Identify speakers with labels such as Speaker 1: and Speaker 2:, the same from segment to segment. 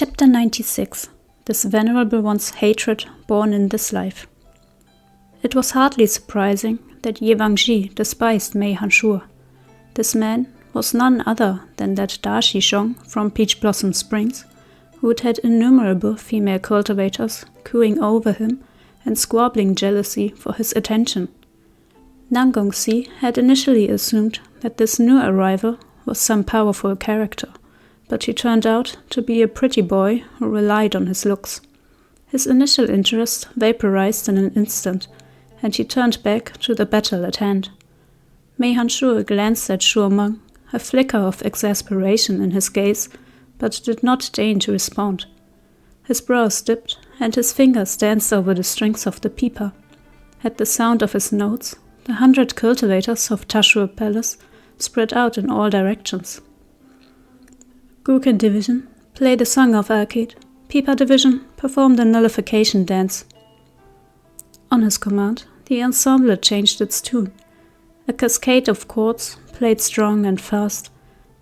Speaker 1: Chapter 96. This Venerable One's Hatred Born in This Life. It was hardly surprising that Ye Wangji despised Mei Hanshur. This man was none other than that Dashi Zhong from Peach Blossom Springs, who had had innumerable female cultivators cooing over him and squabbling jealousy for his attention. Nangongxi had initially assumed that this new arrival was some powerful character, but he turned out to be a pretty boy who relied on his looks. His initial interest vaporized in an instant, and he turned back to the battle at hand. Mei Hanshur glanced at Shu Wanning, a flicker of exasperation in his gaze, but did not deign to respond. His brows dipped, and his fingers danced over the strings of the pipa. At the sound of his notes, the 100 cultivators of Tashur Palace spread out in all directions. Guken Division played a song of arcade. Pipa Division performed a nullification dance. On his command, the ensemble changed its tune. A cascade of chords played strong and fast,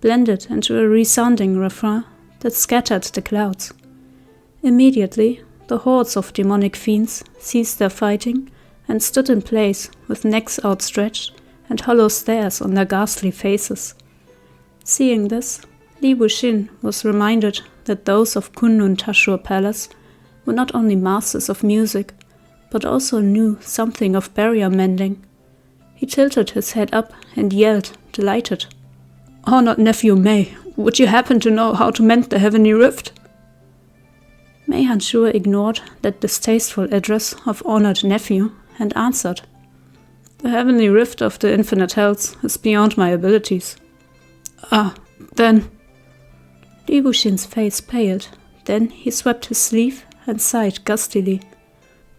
Speaker 1: blended into a resounding refrain that scattered the clouds. Immediately, the hordes of demonic fiends ceased their fighting and stood in place with necks outstretched and hollow stares on their ghastly faces. Seeing this, Li Wuxin was reminded that those of Kunlun Tashur Palace were not only masters of music, but also knew something of barrier mending. He tilted his head up and yelled, delighted, "Honored nephew Mei, would you happen to know how to mend the heavenly rift?" Mei Hanshur ignored that distasteful address of honored nephew and answered, "The heavenly rift of the infinite hells is beyond my abilities." "Ah, then..." Li Wuxin's face paled. Then he swept his sleeve and sighed gustily.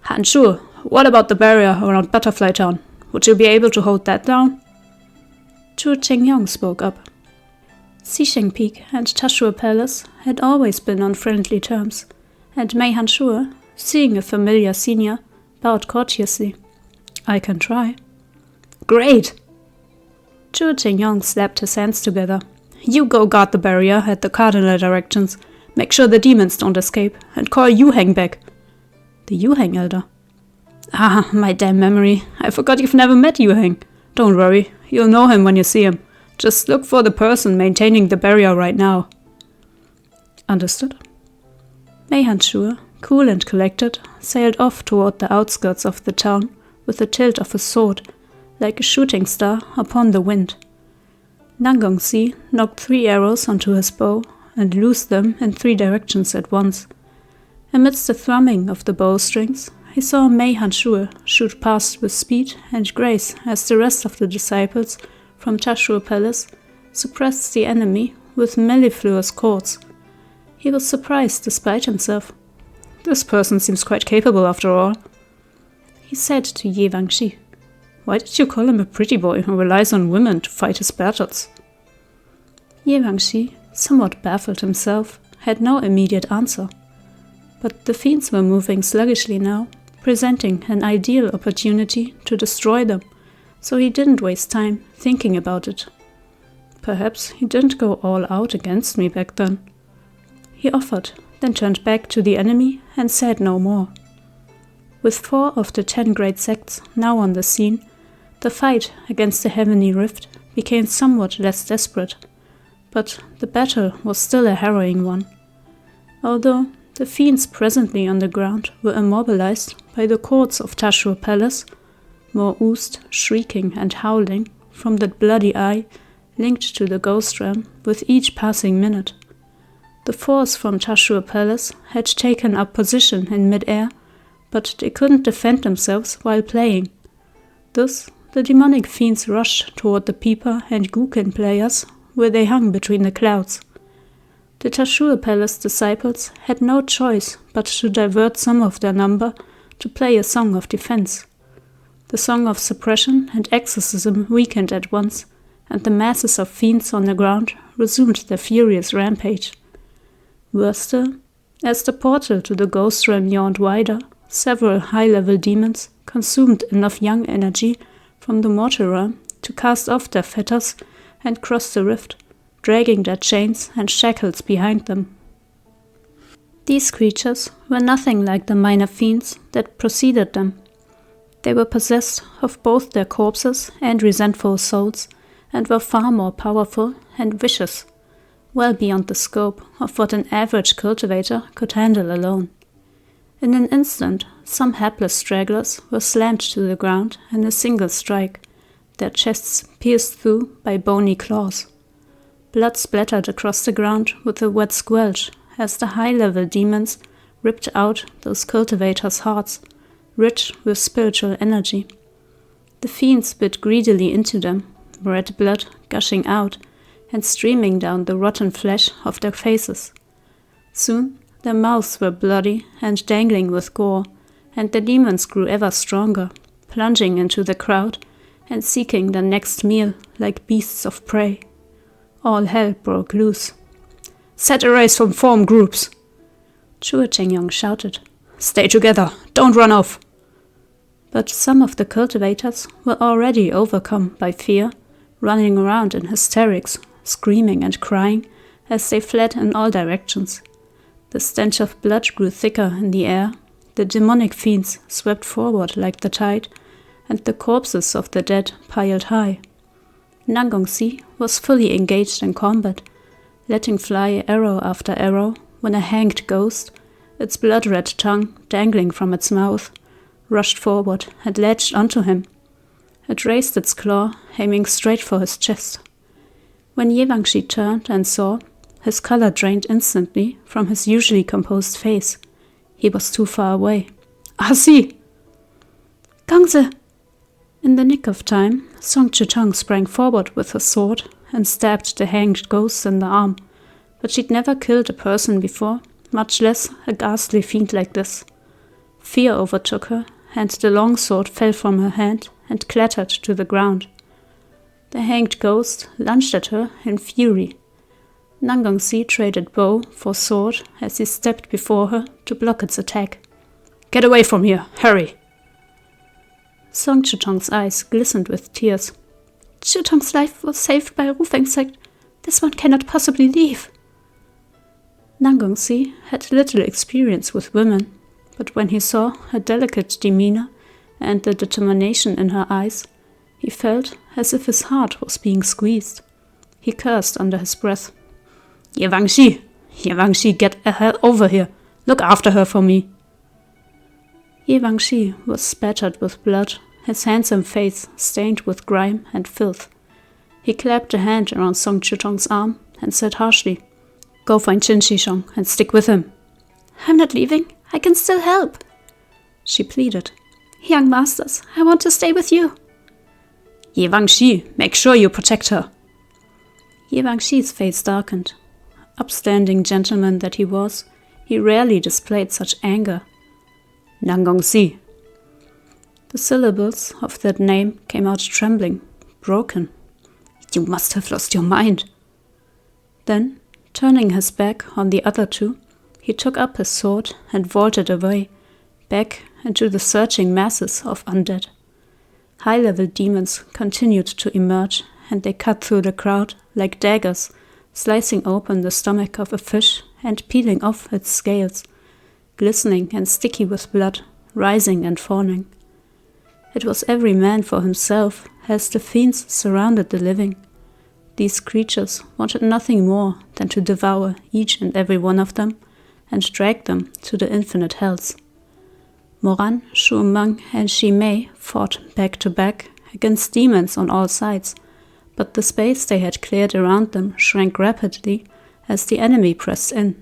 Speaker 1: "Hanshur, what about the barrier around Butterfly Town? Would you be able to hold that down?" Chu Chengyong spoke up. Xisheng Peak and Tashur Palace had always been on friendly terms, and Mei Hanshur, seeing a familiar senior, bowed courteously. "I can try." "Great!" Chu Chengyong slapped his hands together. "You go guard the barrier at the cardinal directions. Make sure the demons don't escape, and call Yuheng back." "The Yuheng Elder?" "Ah, my damn memory. I forgot you've never met Yuheng. Don't worry, you'll know him when you see him. Just look for the person maintaining the barrier right now." "Understood." Mei Hanshur, cool and collected, sailed off toward the outskirts of the town with the tilt of his sword, like a shooting star upon the wind. Nangongxi knocked 3 arrows onto his bow and loosed them in 3 directions at once. Amidst the thrumming of the bowstrings, he saw Mei Hanshur shoot past with speed and grace as the rest of the disciples from Tashur Palace suppressed the enemy with mellifluous chords. He was surprised despite himself. "This person seems quite capable after all," he said to Ye Wangji. "Why did you call him a pretty boy who relies on women to fight his battles?" Ye Wangji, somewhat baffled himself, had no immediate answer. But the fiends were moving sluggishly now, presenting an ideal opportunity to destroy them, so he didn't waste time thinking about it. "Perhaps he didn't go all out against me back then." He offered, then turned back to the enemy and said no more. With 4 of the 10 great sects now on the scene, the fight against the heavenly rift became somewhat less desperate, but the battle was still a harrowing one. Although the fiends presently on the ground were immobilized by the chords of Tashur Palace, more oozed, shrieking and howling from that bloody eye linked to the ghost realm with each passing minute. The force from Tashur Palace had taken up position in mid-air, but they couldn't defend themselves while playing. Thus, the demonic fiends rushed toward the Pipa and Guken players, where they hung between the clouds. The Tashur Palace disciples had no choice but to divert some of their number to play a song of defense. The song of suppression and exorcism weakened at once, and the masses of fiends on the ground resumed their furious rampage. Worse still, as the portal to the ghost realm yawned wider, several high-level demons consumed enough young energy from the mortal realm to cast off their fetters and cross the rift, dragging their chains and shackles behind them. These creatures were nothing like the minor fiends that preceded them. They were possessed of both their corpses and resentful souls, and were far more powerful and vicious, well beyond the scope of what an average cultivator could handle alone. In an instant, some hapless stragglers were slammed to the ground in a single strike, their chests pierced through by bony claws. Blood splattered across the ground with a wet squelch as the high-level demons ripped out those cultivators' hearts, rich with spiritual energy. The fiends bit greedily into them, red blood gushing out and streaming down the rotten flesh of their faces. Soon their mouths were bloody and dangling with gore, and the demons grew ever stronger, plunging into the crowd and seeking their next meal like beasts of prey. All hell broke loose. "Set a race from form groups!" Chu Wanning shouted. "Stay together! Don't run off!" But some of the cultivators were already overcome by fear, running around in hysterics, screaming and crying as they fled in all directions. The stench of blood grew thicker in the air, the demonic fiends swept forward like the tide, and the corpses of the dead piled high. Nangongsi was fully engaged in combat, letting fly arrow after arrow when a hanged ghost, its blood-red tongue dangling from its mouth, rushed forward and latched onto him. It raised its claw, aiming straight for his chest. When Yewangshi turned and saw, his color drained instantly from his usually composed face. He was too far away. "Ah, see!" "Gangse!" In the nick of time, Song Chitong sprang forward with her sword and stabbed the hanged ghost in the arm, but she'd never killed a person before, much less a ghastly fiend like this. Fear overtook her, and the long sword fell from her hand and clattered to the ground. The hanged ghost lunged at her in fury. Nangongsi traded bow for sword as he stepped before her to block its attack. "Get away from here! Hurry!" Song Chitong's eyes glistened with tears. "Chitong's life was saved by a roofing sect. This one cannot possibly leave." Nangongsi had little experience with women, but when he saw her delicate demeanor and the determination in her eyes, he felt as if his heart was being squeezed. He cursed under his breath. Yewangshi! Yewangshi, get the hell over here! Look after her for me!" Yewangshi was spattered with blood, his handsome face stained with grime and filth. He clapped a hand around Song Chitong's arm and said harshly, "Go find Qin Shishong and stick with him." "I'm not leaving. I can still help," she pleaded. "Young masters, I want to stay with you." "Yewangshi, make sure you protect her." Yewangshi's face darkened. Upstanding gentleman that he was, he rarely displayed such anger. "Nangongsi." The syllables of that name came out trembling, broken. "You must have lost your mind." Then, turning his back on the other two, he took up his sword and vaulted away, back into the surging masses of undead. High-level demons continued to emerge, and they cut through the crowd like daggers, slicing open the stomach of a fish and peeling off its scales, glistening and sticky with blood, rising and falling. It was every man for himself as the fiends surrounded the living. These creatures wanted nothing more than to devour each and every one of them and drag them to the infinite hells. Moran, Chu Wanning, and Shi Mei fought back to back against demons on all sides, but the space they had cleared around them shrank rapidly as the enemy pressed in.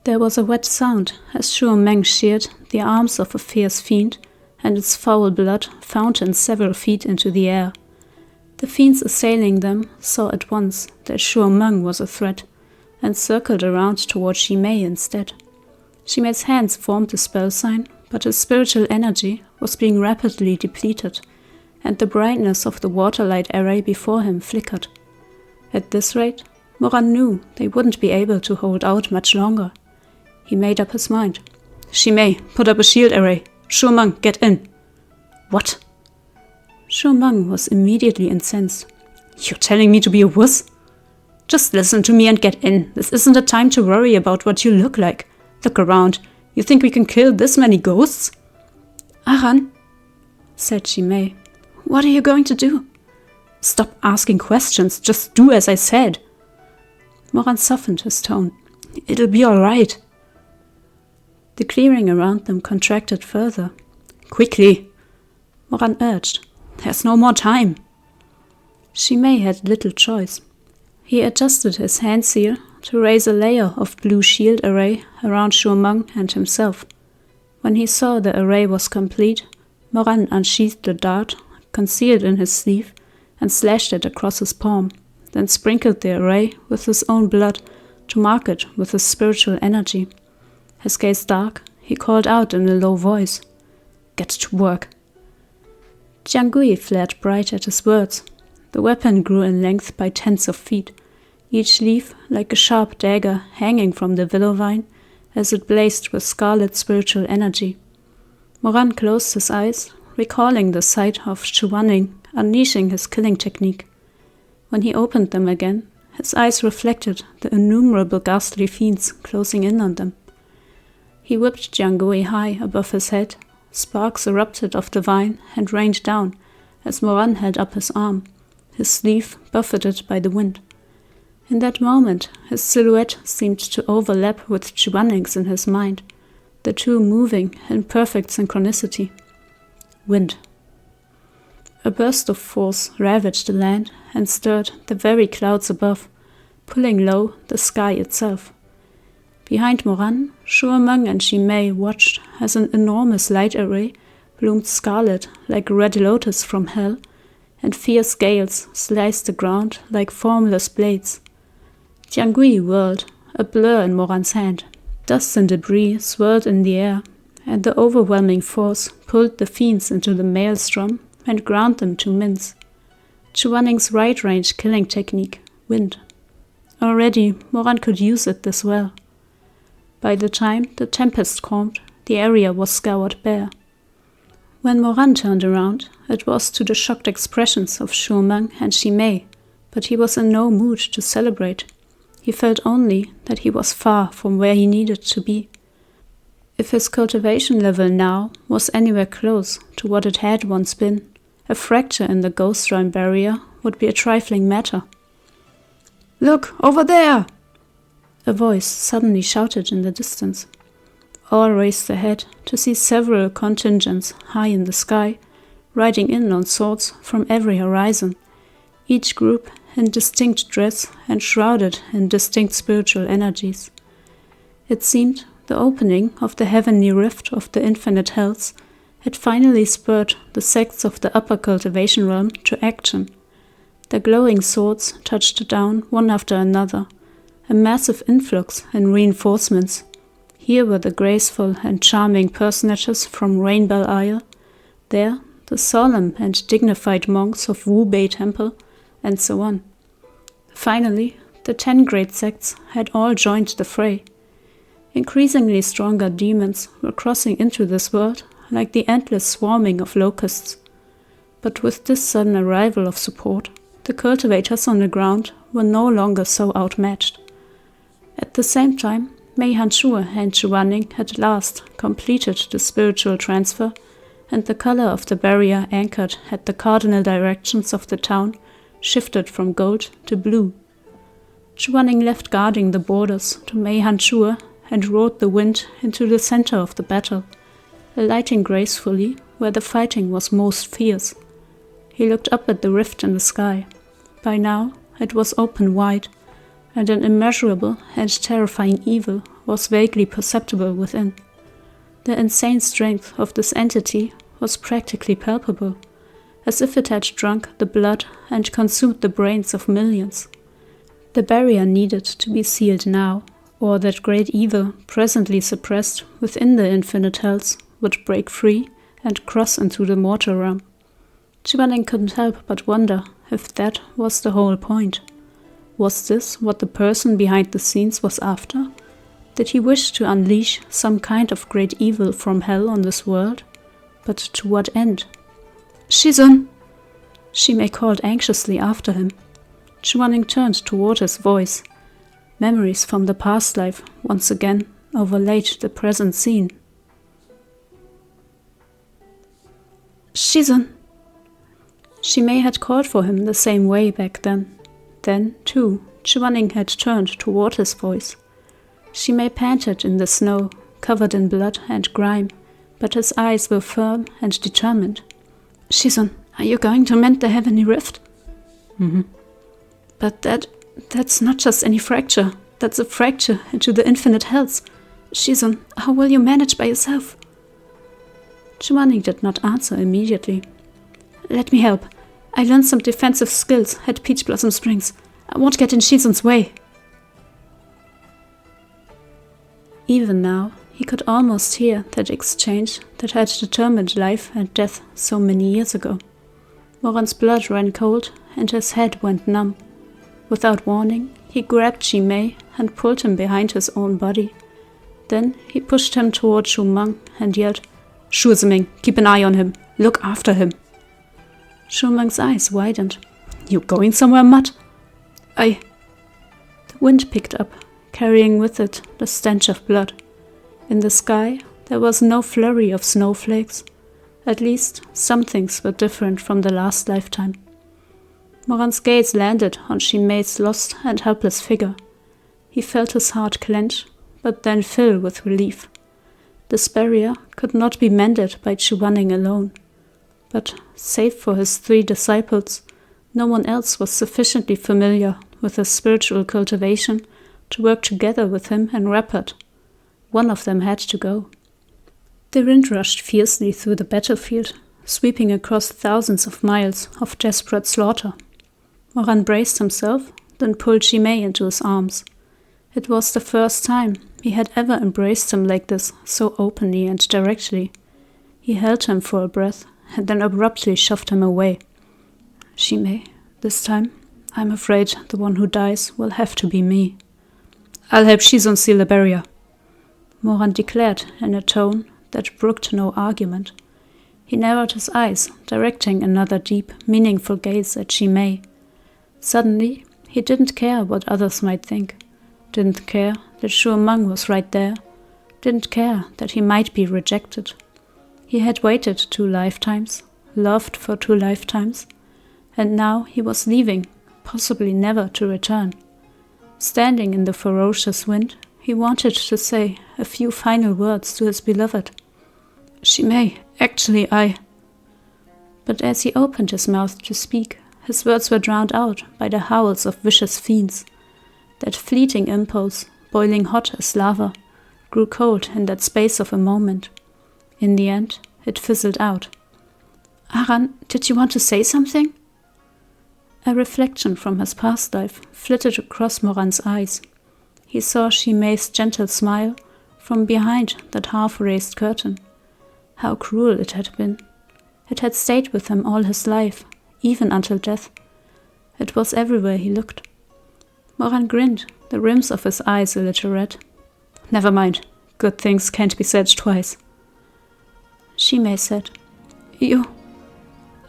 Speaker 1: There was a wet sound as Chu Wanning sheared the arms of a fierce fiend, and its foul blood fountained several feet into the air. The fiends assailing them saw at once that Chu Wanning was a threat, and circled around toward Shi Mei instead. Shi Mei's hands formed a spell sign, but his spiritual energy was being rapidly depleted, and the brightness of the waterlight array before him flickered. At this rate, Moran knew they wouldn't be able to hold out much longer. He made up his mind. "Shi Mei, put up a shield array. Chu Wanning, get in." "What?" Chu Wanning was immediately incensed. "You're telling me to be a wuss? Just listen to me and get in. This isn't a time to worry about what you look like.
Speaker 2: Look around. You think we can kill this many ghosts?
Speaker 1: Aran, said Shi Mei, what are you going to do?
Speaker 2: Stop asking questions, just do as I said.
Speaker 1: Moran softened his tone.
Speaker 2: It'll be all right.
Speaker 1: The clearing around them contracted further.
Speaker 2: Quickly,
Speaker 1: Moran urged.
Speaker 2: There's no more time.
Speaker 1: Shi Mei had little choice. He adjusted his hand seal to raise a layer of blue shield array around Chu Wanning and himself. When he saw the array was complete, Moran unsheathed the dart, concealed in his sleeve, and slashed it across his palm, then sprinkled the array with his own blood to mark it with his spiritual energy. His gaze dark, he called out in a low voice, "Get to work." Jiangui flared bright at his words. The weapon grew in length by tens of feet, each leaf like a sharp dagger hanging from the willow vine as it blazed with scarlet spiritual energy. Moran closed his eyes, recalling the sight of Chu Wanning unleashing his killing technique. When he opened them again, his eyes reflected the innumerable ghastly fiends closing in on them. He whipped Jiangui high above his head. Sparks erupted off the vine and rained down as Moran held up his arm, his sleeve buffeted by the wind. In that moment, his silhouette seemed to overlap with Chu Wanning's in his mind, the two moving in perfect synchronicity. Wind. A burst of force ravaged the land and stirred the very clouds above, pulling low the sky itself. Behind Moran, Chu Wanning and Shi Mei watched as an enormous light array bloomed scarlet like a red lotus from hell, and fierce gales sliced the ground like formless blades. Jiangui whirled, a blur in Moran's hand. Dust and debris swirled in the air, and the overwhelming force pulled the fiends into the maelstrom and ground them to mince. Chu Wanning's right-range killing technique, wind. Already, Moran could use it this well. By the time the tempest calmed, the area was scoured bare. When Moran turned around, it was to the shocked expressions of Chu Wanning and Shi Mei, but he was in no mood to celebrate. He felt only that he was far from where he needed to be. If his cultivation level now was anywhere close to what it had once been, a fracture in the ghost realm barrier would be a trifling matter.
Speaker 2: "Look, over there!"
Speaker 1: A voice suddenly shouted in the distance. All raised their head to see several contingents high in the sky, riding in on swords from every horizon, each group in distinct dress and shrouded in distinct spiritual energies. It seemed the opening of the heavenly rift of the infinite hells had finally spurred the sects of the upper cultivation realm to action. The glowing swords touched down one after another, a massive influx in reinforcements. Here were the graceful and charming personages from Rainbow Isle, there the solemn and dignified monks of Wu Bei Temple, and so on. Finally, the 10 great sects had all joined the fray. Increasingly stronger demons were crossing into this world like the endless swarming of locusts. But with this sudden arrival of support, the cultivators on the ground were no longer so outmatched. At the same time, Mei Hanshur and Chu Wanning at last completed the spiritual transfer, and the color of the barrier anchored at the cardinal directions of the town shifted from gold to blue. Chu Wanning left guarding the borders to Mei Hanshur and rode the wind into the center of the battle, alighting gracefully where the fighting was most fierce. He looked up at the rift in the sky. By now, it was open wide, and an immeasurable and terrifying evil was vaguely perceptible within. The insane strength of this entity was practically palpable, as if it had drunk the blood and consumed the brains of millions. The barrier needed to be sealed now, or that great evil, presently suppressed within the infinite hells, would break free and cross into the mortal realm. Chu Wanning couldn't help but wonder if that was the whole point. Was this what the person behind the scenes was after? Did he wish to unleash some kind of great evil from hell on this world? But to what end? "Shizun!" Shi Mei called anxiously after him. Chu Wanning turned toward his voice. Memories from the past life once again overlaid the present scene. "Shizun!" Shi Mei had called for him the same way back then. Then, too, Chu Wanning had turned toward his voice. Shi Mei panted in the snow, covered in blood and grime, but his eyes were firm and determined. "Shizun, are you going to mend the heavenly rift?"
Speaker 2: Mm-hmm.
Speaker 1: "But that's not just any fracture. That's a fracture into the infinite hells. Shizun, how will you manage by yourself?" Chu Wanning did not answer immediately. "Let me help. I learned some defensive skills at Peach Blossom Springs. I won't get in Shizun's way." Even now, he could almost hear that exchange that had determined life and death so many years ago. Moran's blood ran cold and his head went numb. Without warning, he grabbed Shi Mei and pulled him behind his own body. Then he pushed him toward Chu Meng and yelled, "Shu Ming, keep an eye on him. Look after him." Chu Meng's eyes widened.
Speaker 2: "You going somewhere, Mutt?"
Speaker 1: The wind picked up, carrying with it the stench of blood. In the sky, there was no flurry of snowflakes. At least, some things were different from the last lifetime. Moran's gaze landed on Shi Mei's lost and helpless figure. He felt his heart clench, but then fill with relief. This barrier could not be mended by Chu Wanning alone. But, save for his 3 disciples, no one else was sufficiently familiar with his spiritual cultivation to work together with him in rapport. One of them had to go. The wind rushed fiercely through the battlefield, sweeping across thousands of miles of desperate slaughter. Moran braced himself, then pulled Shi Mei into his arms. It was the first time he had ever embraced him like this, so openly and directly. He held him for a breath, and then abruptly shoved him away. "Shi Mei, this time, I'm afraid the one who dies will have to be me."
Speaker 2: "I'll help Shizun seal the barrier,"
Speaker 1: Moran declared in a tone that brooked no argument. He narrowed his eyes, directing another deep, meaningful gaze at Shi Mei. Suddenly, he didn't care what others might think, didn't care that Shu Meng was right there, didn't care that he might be rejected. He had waited 2 lifetimes, loved for 2 lifetimes, and now he was leaving, possibly never to return. Standing in the ferocious wind, he wanted to say a few final words to his beloved. "Shi Mei, actually But as he opened his mouth to speak, his words were drowned out by the howls of vicious fiends. That fleeting impulse, boiling hot as lava, grew cold in that space of a moment. In the end, it fizzled out. "Aran, did you want to say something?" A reflection from his past life flitted across Moran's eyes. He saw Shi Mei's gentle smile from behind that half-raised curtain. How cruel it had been. It had stayed with him all his life, even until death. It was everywhere he looked. Moran grinned, the rims of his eyes a little red. "Never mind. Good things can't be said twice." Shi Mei said,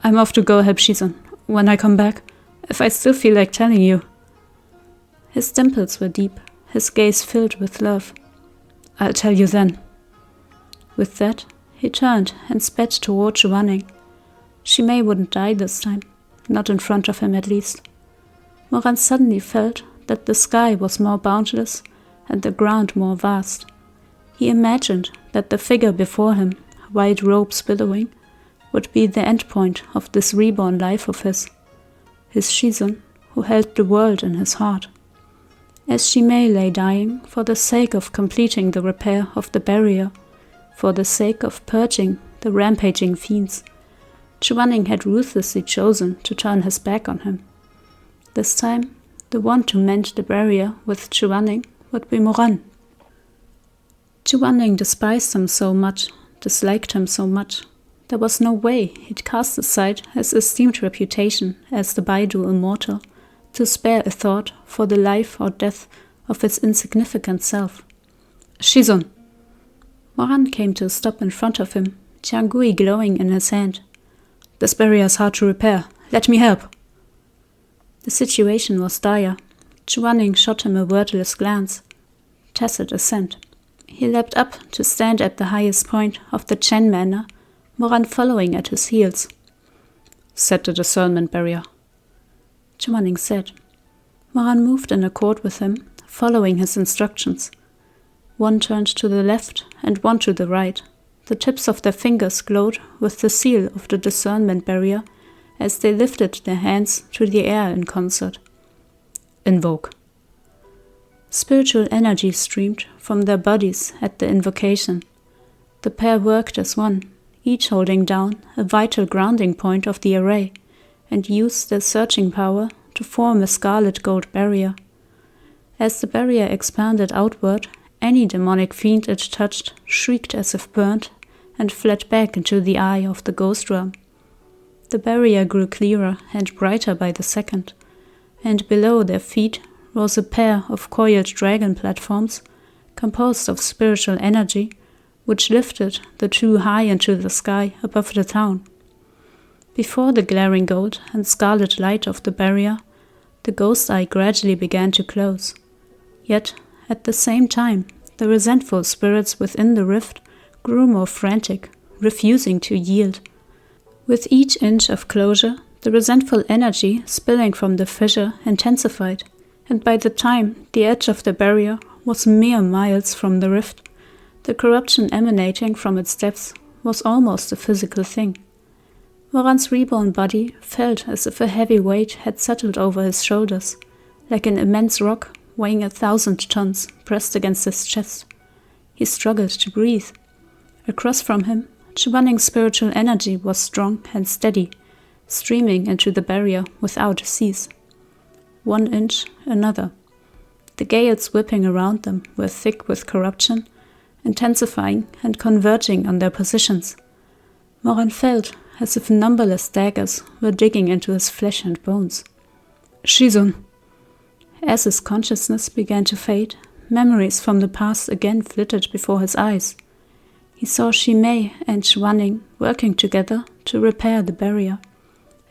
Speaker 1: "I'm off to go help Shizun. When I come back, if I still feel like telling you." His dimples were deep, his gaze filled with love. "I'll tell you then." With that, he turned and sped toward Chu Wanning. Shi Mei wouldn't die this time, not in front of him at least. Moran suddenly felt that the sky was more boundless and the ground more vast. He imagined that the figure before him, white robes billowing, would be the endpoint of this reborn life of his Shizun, who held the world in his heart. As Shi Mei lay dying for the sake of completing the repair of the barrier, for the sake of purging the rampaging fiends, Chu Wanning had ruthlessly chosen to turn his back on him. This time, the one to mend the barrier with Chu Wanning would be Moran. Chu Wanning despised him so much, disliked him so much. There was no way he'd cast aside his esteemed reputation as the Baidu immortal to spare a thought for the life or death of his insignificant self. "Shizun!" Moran came to a stop in front of him, Jiangui glowing in his hand. "This barrier is hard to repair. Let me help." The situation was dire. Chu Wanning shot him a wordless glance. Tacit assent. He leapt up to stand at the highest point of the Chen manor, Moran following at his heels.
Speaker 2: "Set the discernment barrier,"
Speaker 1: Chu Wanning said. Moran moved in accord with him, following his instructions. One turned to the left and one to the right. The tips of their fingers glowed with the seal of the discernment barrier as they lifted their hands to the air in concert.
Speaker 2: "Invoke."
Speaker 1: Spiritual energy streamed from their bodies at the invocation. The pair worked as one, each holding down a vital grounding point of the array, and used their searching power to form a scarlet gold barrier. As the barrier expanded outward, any demonic fiend it touched shrieked as if burned and fled back into the eye of the ghost realm. The barrier grew clearer and brighter by the second, and below their feet rose a pair of coiled dragon platforms composed of spiritual energy, which lifted the two high into the sky above the town. Before the glaring gold and scarlet light of the barrier, the ghost eye gradually began to close. Yet, at the same time, the resentful spirits within the rift grew more frantic, refusing to yield. With each inch of closure, the resentful energy spilling from the fissure intensified, and by the time the edge of the barrier was mere miles from the rift, the corruption emanating from its depths was almost a physical thing. Moran's reborn body felt as if a heavy weight had settled over his shoulders, like an immense rock weighing 1,000 tons pressed against his chest. He struggled to breathe. Across from him, Chu Wanning's spiritual energy was strong and steady, streaming into the barrier without cease. 1 inch, another. The gales whipping around them were thick with corruption, intensifying and converging on their positions. Moran felt as if numberless daggers were digging into his flesh and bones.
Speaker 2: "Shizun."
Speaker 1: As his consciousness began to fade, memories from the past again flitted before his eyes. He saw Shi Mei and Chu Wanning working together to repair the barrier.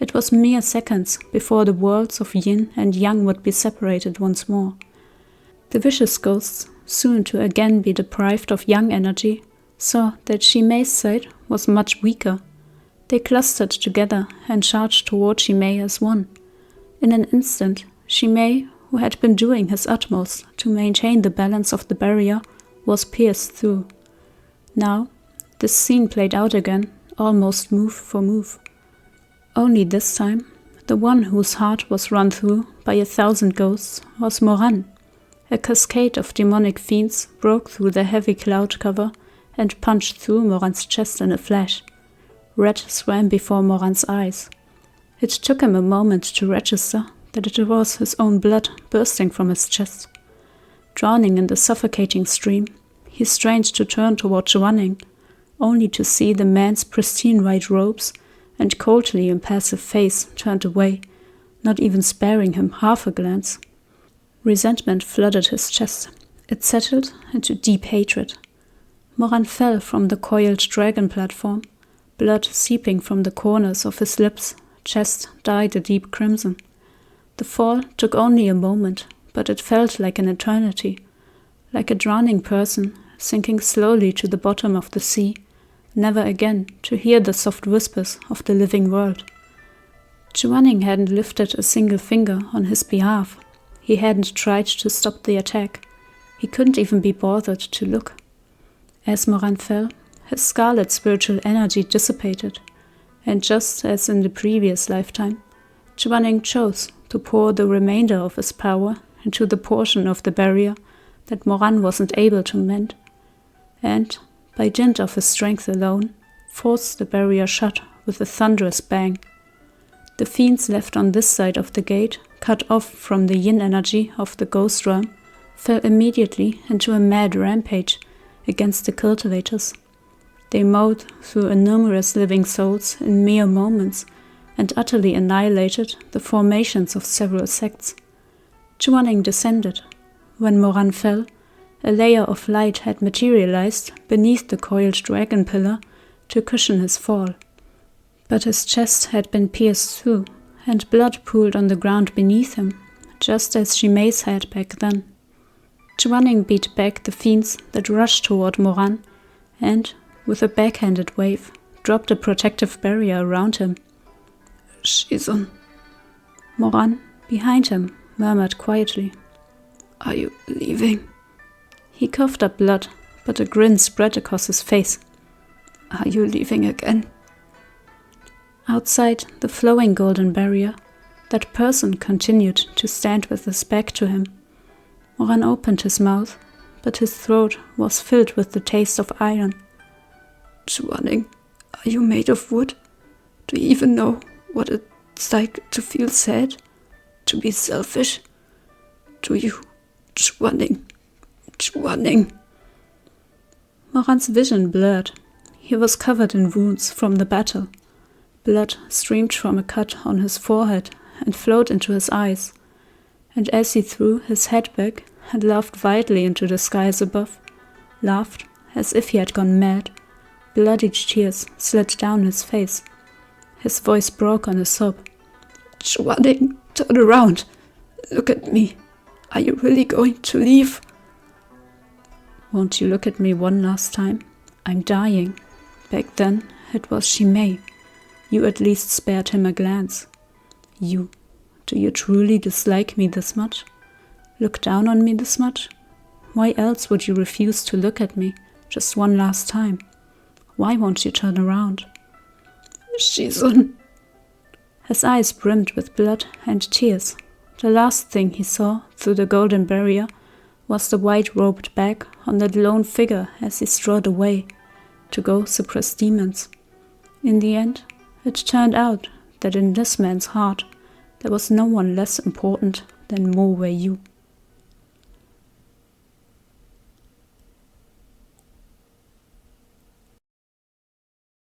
Speaker 1: It was mere seconds before the worlds of yin and yang would be separated once more. The vicious ghosts, soon to again be deprived of yang energy, saw that Shi Mei's side was much weaker. They clustered together and charged toward Shi Mei as one. In an instant, Shi Mei, who had been doing his utmost to maintain the balance of the barrier, was pierced through. Now, this scene played out again, almost move for move. Only this time, the one whose heart was run through by 1,000 ghosts was Moran. A cascade of demonic fiends broke through the heavy cloud cover and punched through Moran's chest in a flash. Red swam before Moran's eyes. It took him a moment to register that it was his own blood bursting from his chest. Drowning in the suffocating stream, he strained to turn toward Chu Wanning, only to see the man's pristine white robes and coldly impassive face turned away, not even sparing him half a glance. Resentment flooded his chest. It settled into deep hatred. Moran fell from the coiled dragon platform, blood seeping from the corners of his lips, chest dyed a deep crimson. The fall took only a moment, but it felt like an eternity, like a drowning person sinking slowly to the bottom of the sea, never again to hear the soft whispers of the living world. Chu Wanning hadn't lifted a single finger on his behalf. He hadn't tried to stop the attack. He couldn't even be bothered to look. As Moran fell, his scarlet spiritual energy dissipated, and just as in the previous lifetime, Chu Wanning chose to pour the remainder of his power into the portion of the barrier that Moran wasn't able to mend, and, by dint of his strength alone, forced the barrier shut with a thunderous bang. The fiends left on this side of the gate, cut off from the yin energy of the ghost realm, fell immediately into a mad rampage against the cultivators. They mowed through numerous living souls in mere moments and utterly annihilated the formations of several sects. Chu Wanning descended. When Moran fell, a layer of light had materialized beneath the coiled dragon pillar to cushion his fall. But his chest had been pierced through, and blood pooled on the ground beneath him, just as Shi Mei's had back then. Chu Wanning beat back the fiends that rushed toward Moran and, with a backhanded wave, dropped a protective barrier around him.
Speaker 2: Shizun.
Speaker 1: Moran, behind him, murmured quietly.
Speaker 2: Are you leaving?
Speaker 1: He coughed up blood, but a grin spread across his face.
Speaker 2: Are you leaving again?
Speaker 1: Outside the flowing golden barrier, that person continued to stand with his back to him. Moran opened his mouth, but his throat was filled with the taste of iron.
Speaker 2: Chu Wanning, are you made of wood? Do you even know what it's like to feel sad? To be selfish? Do you, Chu Wanning? Chu Wanning?
Speaker 1: Moran's vision blurred. He was covered in wounds from the battle. Blood streamed from a cut on his forehead and flowed into his eyes, and as he threw his head back and laughed wildly into the skies above, laughed as if he had gone mad, bloody tears slid down his face. His voice broke on a sob.
Speaker 2: Chu Wanning, turn around. Look at me. Are you really going to leave?
Speaker 1: Won't you look at me one last time? I'm dying. Back then, it was Shi Mei. You at least spared him a glance. You, do you truly dislike me this much? Look down on me this much? Why else would you refuse to look at me just one last time? Why won't you turn around?
Speaker 2: Shizun.
Speaker 1: His eyes brimmed with blood and tears. The last thing he saw through the golden barrier was the white-robed back on that lone figure as he strode away to go suppress demons. In the end, it turned out that in this man's heart there was no one less important than Mo Wei Yu.